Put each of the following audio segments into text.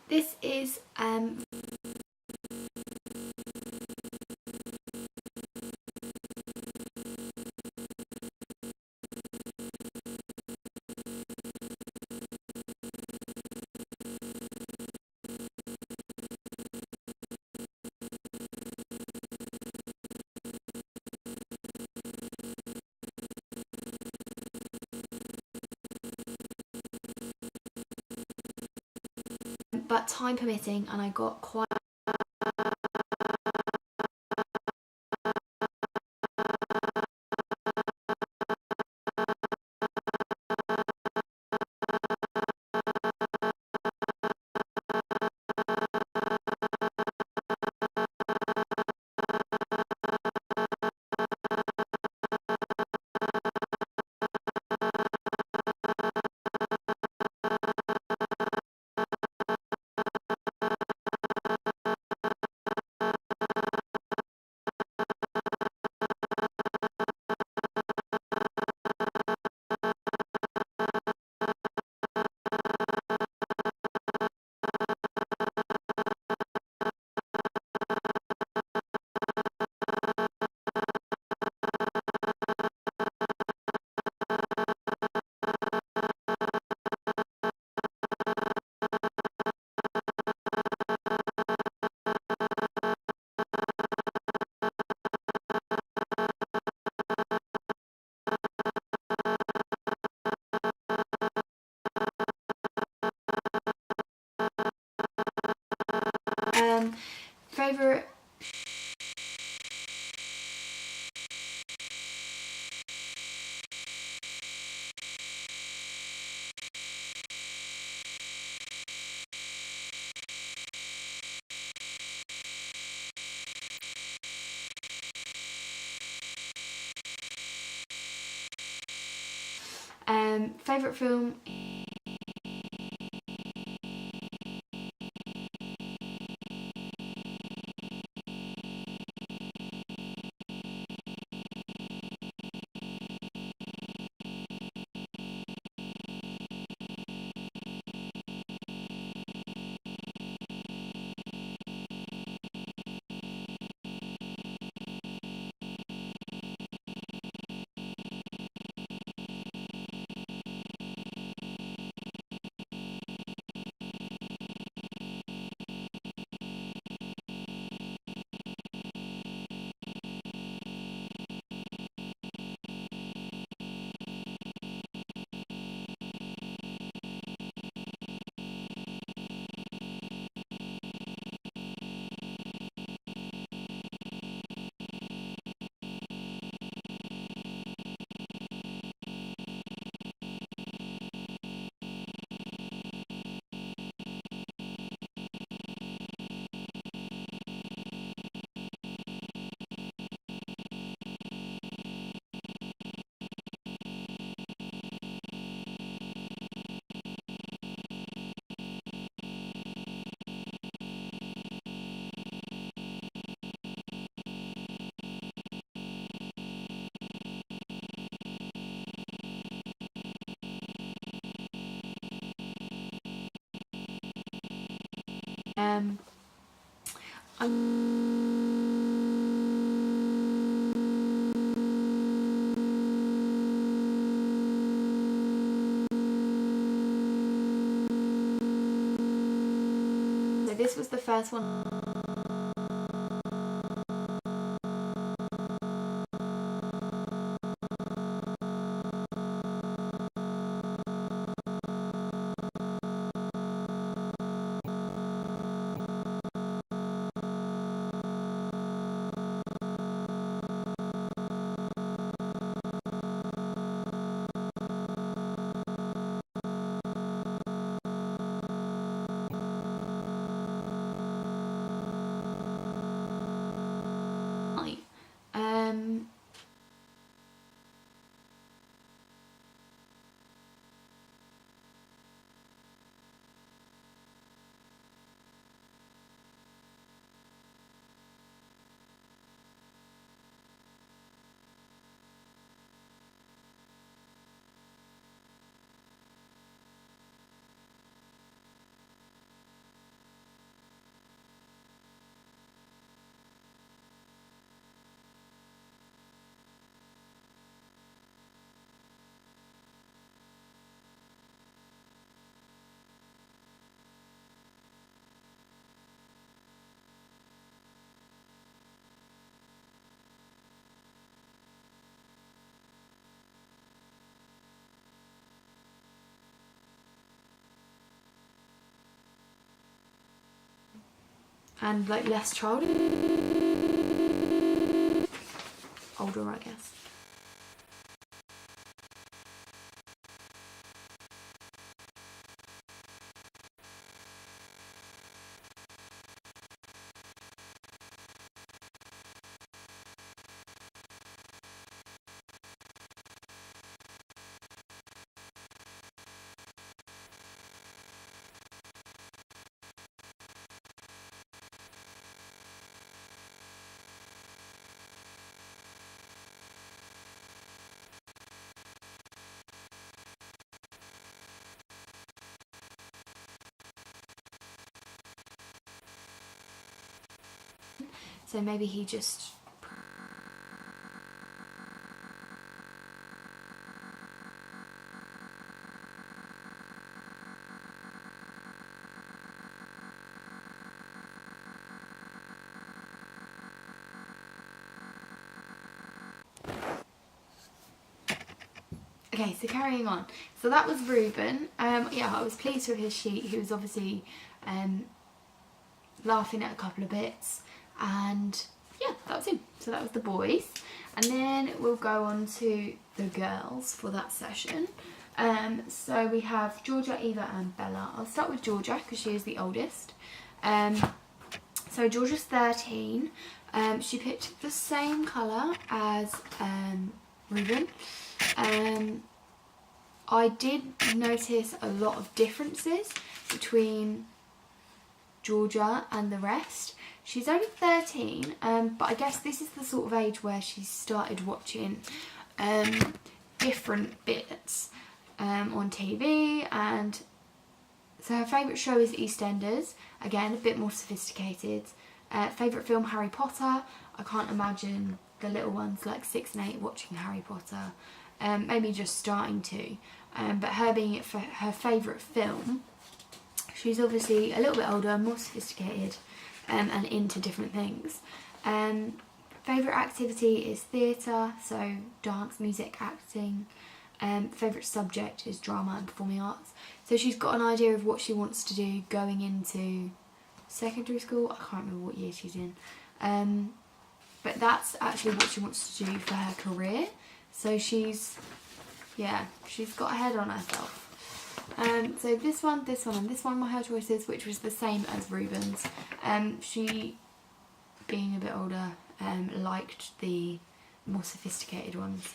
This is but time permitting, and I got quite favourite. Favourite film. I'm so this was the first one. and like less childish. Older, I guess. So maybe he just... Okay, so carrying on. So that was Ruben. Yeah, I was pleased with his sheet. He was obviously laughing at a couple of bits, and yeah, that was him. So that was the boys, and then we'll go on to the girls for that session. So we have Georgia, Eva and Bella. I'll start with Georgia because she is the oldest. So Georgia's 13. She picked the same colour as Ruben. I did notice a lot of differences between Georgia and the rest. She's only 13, but I guess this is the sort of age where she started watching different bits on TV, and so her favourite show is EastEnders, again a bit more sophisticated. Favourite film, Harry Potter. I can't imagine the little ones like 6 and 8 watching Harry Potter, maybe just starting to, but her being it for her favourite film, she's obviously a little bit older, more sophisticated, and into different things. Favourite activity is theatre, so dance, music, acting. Favourite subject is drama and performing arts. So she's got an idea of what she wants to do going into secondary school. I can't remember what year she's in. But that's actually what she wants to do for her career. So she's got a head on herself. So this one, and this one were her choices, which was the same as Ruben's. She, being a bit older, liked the more sophisticated ones.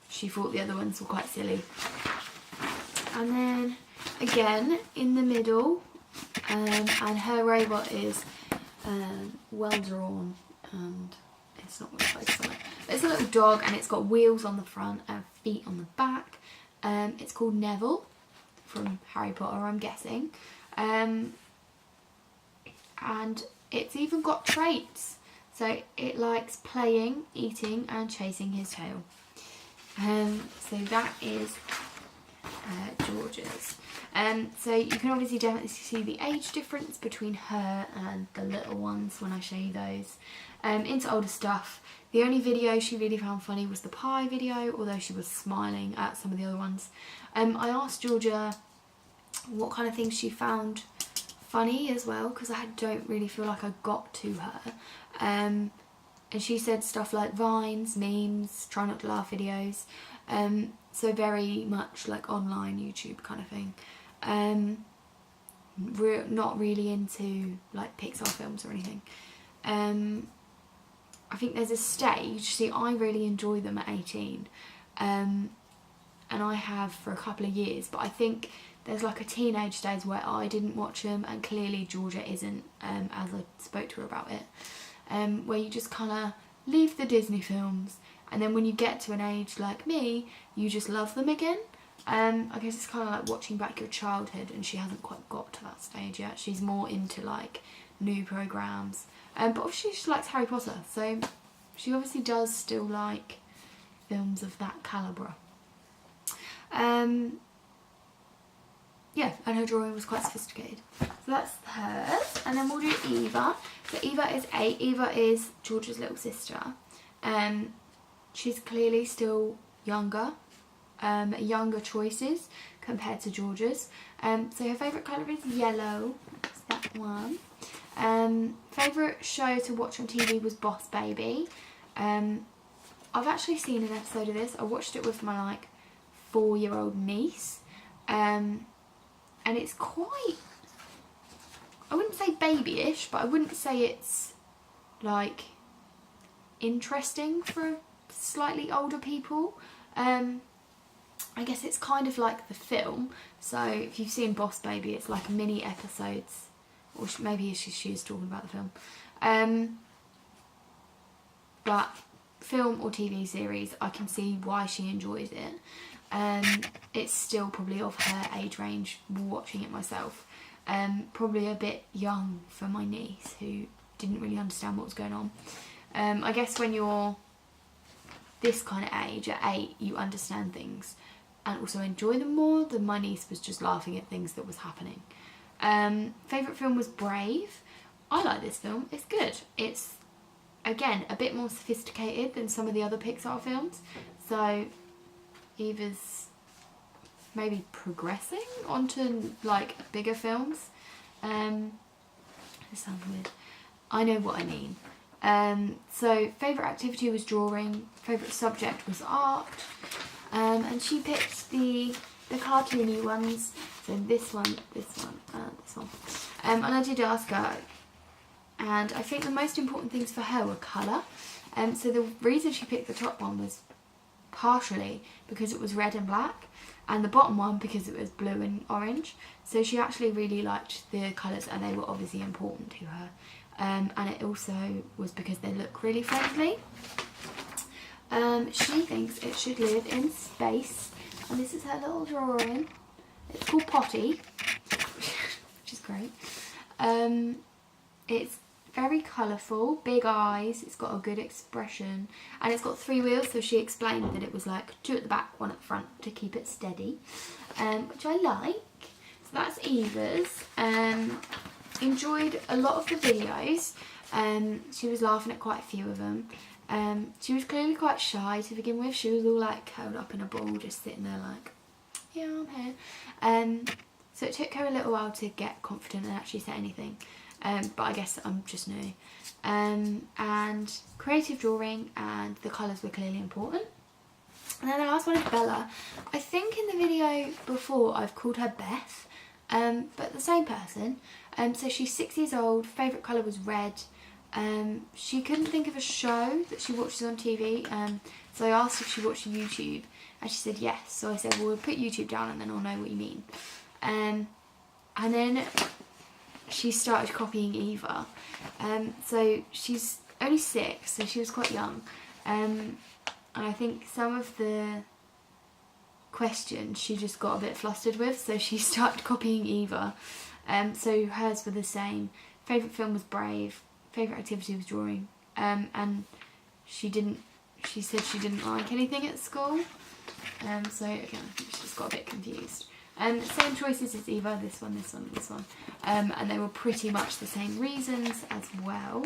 She thought the other ones were quite silly. And then, again, in the middle, and her robot is well drawn, and it's not really focused on it. It's a little dog, and it's got wheels on the front and feet on the back. It's called Neville from Harry Potter, I'm guessing. And it's even got traits. So it likes playing, eating and chasing his tail. So that is George's. So you can obviously definitely see the age difference between her and the little ones when I show you those. Into older stuff, the only video she really found funny was the pie video, although she was smiling at some of the other ones. I asked Georgia what kind of things she found funny as well, because I don't really feel like I got to her. And she said stuff like vines, memes, try not to laugh videos. So very much like online YouTube kind of thing. We're not really into like Pixar films or anything. I think there's a stage, see I really enjoy them at 18, and I have for a couple of years, but I think there's like a teenage stage where I didn't watch them, and clearly Georgia isn't, as I spoke to her about it, where you just kind of leave the Disney films, and then when you get to an age like me, you just love them again. I guess it's kind of like watching back your childhood, and she hasn't quite got to that stage yet. She's more into like new programmes, but obviously she likes Harry Potter, so she obviously does still like films of that calibre. Yeah, and her drawing was quite sophisticated. So that's hers, and then we'll do Eva. So Eva is 8. Eva is George's little sister. She's clearly still younger, younger choices compared to George's. So her favourite colour is yellow. That's that one. Favourite show to watch on TV was Boss Baby. I've actually seen an episode of this. I watched it with my like 4-year-old niece, and it's quite, I wouldn't say babyish, but I wouldn't say it's like interesting for slightly older people. I guess it's kind of like the film, so if you've seen Boss Baby, it's like mini episodes, or maybe she was talking about the film, but film or TV series, I can see why she enjoys it. It's still probably of her age range, watching it myself. Probably a bit young for my niece, who didn't really understand what was going on. I guess when you're this kind of age, at 8, you understand things and also enjoy them more. Than my niece was just laughing at things that was happening. Favourite film was Brave. I like this film. It's good. It's, again, a bit more sophisticated than some of the other Pixar films. So Eva's maybe progressing onto like bigger films. This sounds weird. I know what I mean. So favourite activity was drawing. Favourite subject was art. And she picked the cartoony ones. So this one, this one, this one. And I did ask her, and I think the most important things for her were colour. So the reason she picked the top one was partially because it was red and black, and the bottom one because it was blue and orange. So she actually really liked the colours, and they were obviously important to her. And it also was because they look really friendly. She thinks it should live in space, and this is her little drawing. It's called Potty, which is great. It's very colourful, big eyes, it's got a good expression, and it's got 3 wheels, so she explained that it was like 2 at the back, 1 at the front to keep it steady, which I like. So that's Eva's. Enjoyed a lot of the videos. She was laughing at quite a few of them. She was clearly quite shy to begin with. She was all like curled up in a ball, just sitting there like, yeah, I'm here. So it took her a little while to get confident and actually say anything. But I guess I'm just new. And creative drawing, and the colours were clearly important. And then the last one is Bella. I think in the video before I've called her Beth, but the same person. So she's 6 years old, favourite colour was red. She couldn't think of a show that she watches on TV, so I asked if she watched YouTube, and she said yes. So I said, well, we'll put YouTube down and then I'll know what you mean. And then she started copying Eva. So she's only 6, so she was quite young. And I think some of the questions she just got a bit flustered with, so she started copying Eva. So hers were the same. Favourite film was Brave. Favourite activity was drawing. And she said she didn't like anything at school. So again, I think she just got a bit confused. Same choices as Eva, this one, this one, this one. And they were pretty much the same reasons as well.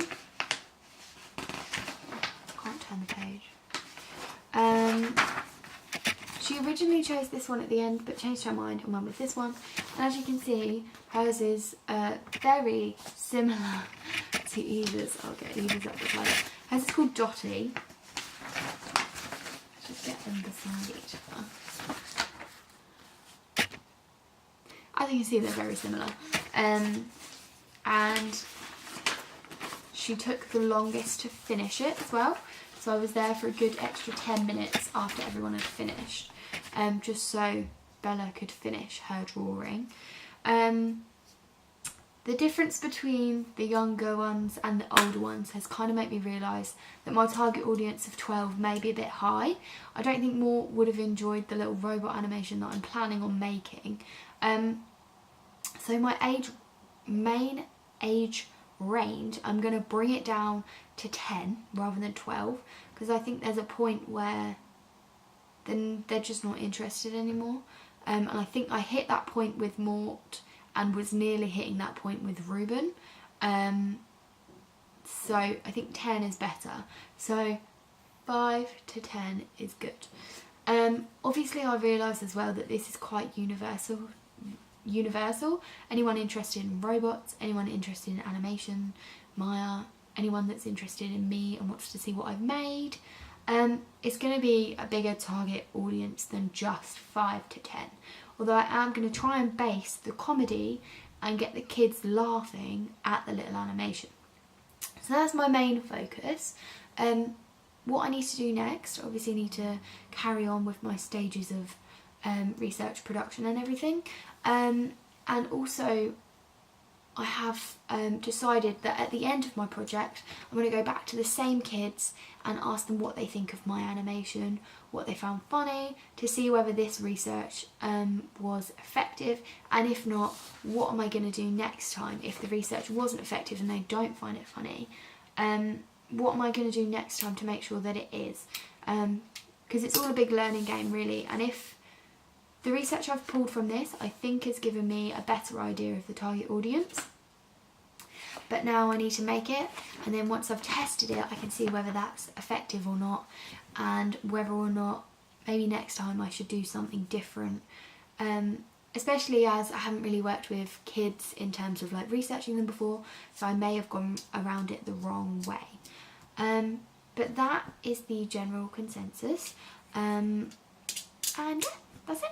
Can't turn the page. She originally chose this one at the end, but changed her mind and went with this one. And as you can see, hers is very similar to Eva's. I'll get Eva's up the side. Hers is called Dotty. Let's just get them beside each other. As you can see, they're very similar. And she took the longest to finish it as well. So I was there for a good extra 10 minutes after everyone had finished, just so Bella could finish her drawing. The difference between the younger ones and the older ones has kind of made me realise that my target audience of 12 may be a bit high. I don't think more would have enjoyed the little robot animation that I'm planning on making. So my main age range, I'm going to bring it down to 10 rather than 12, because I think there's a point where then they're just not interested anymore. And I think I hit that point with Mort and was nearly hitting that point with Ruben. So I think 10 is better. So 5 to 10 is good. Obviously I realise as well that this is quite universal universal. Anyone interested in robots, anyone interested in animation, Maya, anyone that's interested in me and wants to see what I've made. It's going to be a bigger target audience than just 5 to 10. Although I am going to try and base the comedy and get the kids laughing at the little animation. So that's my main focus. What I need to do next, obviously need to carry on with my stages of research, production and everything. And also I have decided that at the end of my project I'm going to go back to the same kids and ask them what they think of my animation, what they found funny, to see whether this research was effective, and if not, what am I going to do next time if the research wasn't effective and they don't find it funny. What am I going to do next time to make sure that it is? Because it's all a big learning game really, and if the research I've pulled from this I think has given me a better idea of the target audience, but now I need to make it, and then once I've tested it I can see whether that's effective or not, and whether or not maybe next time I should do something different, especially as I haven't really worked with kids in terms of like researching them before, so I may have gone around it the wrong way. But that is the general consensus, and yeah, that's it.